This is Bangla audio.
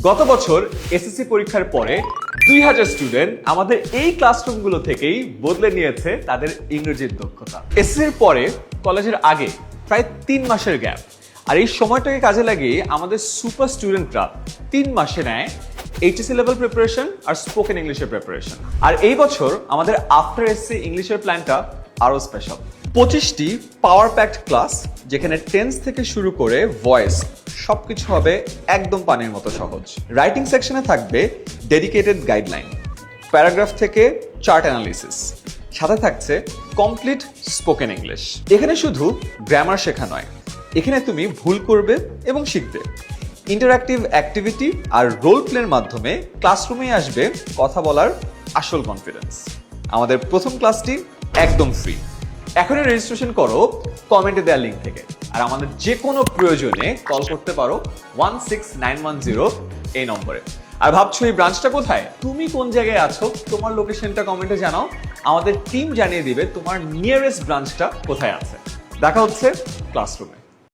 গত বছর এসএসসি পরীক্ষার পরে 2000 স্টুডেন্ট আমাদের এই ক্লাসরুমগুলো থেকেই বদলে নিয়েছে তাদের ইংরেজির দক্ষতা। এসএসসির পরে কলেজের আগে প্রায় 3 মাসের গ্যাপ, আর এই সময়টাকে কাজে লাগিয়ে আমাদের সুপার স্টুডেন্টরা 3 মাসে নেয় এইচএসসি লেভেল প্রিপারেশন আর স্পোকেন ইংলিশের প্রিপারেশন। আর এই বছর আমাদের আফটার এসএসসি ইংলিশের প্ল্যানটা আরো স্পেশাল। 25টি পাওয়ার প্যাকড ক্লাস, যেখানে টেন্স থেকে শুরু করে ভয়েস সবকিছু হবে একদম পানির মতো সহজ। রাইটিং সেকশনে থাকবে ডেডিকেটেড গাইডলাইন, প্যারাগ্রাফ থেকে চার্ট অ্যানালিসিস, সাথে থাকছে কমপ্লিট স্পোকেন ইংলিশ। এখানে শুধু গ্রামার শেখা নয়, এখানে তুমি ভুল করবে এবং শিখবে। ইন্টারঅ্যাক্টিভ অ্যাক্টিভিটি আর রোল প্লের মাধ্যমে ক্লাসরুমে আসবে কথা বলার আসল কনফিডেন্স। আমাদের প্রথম ক্লাসটি একদম ফ্রি। এখনই রেজিস্ট্রেশন করো কমেন্টে দেওয়া লিঙ্ক থেকে, আর আমাদের যে কোনো প্রয়োজনে কল করতে পারো 16910 এই নম্বরে। আর ভাবছো এই ব্রাঞ্চটা কোথায়? তুমি কোন জায়গায় আছো তোমার লোকেশনটা কমেন্টে জানাও, আমাদের টিম জানিয়ে দিবে তোমার নিয়ারেস্ট ব্রাঞ্চটা কোথায় আছে। দেখা হচ্ছে ক্লাসরুমে।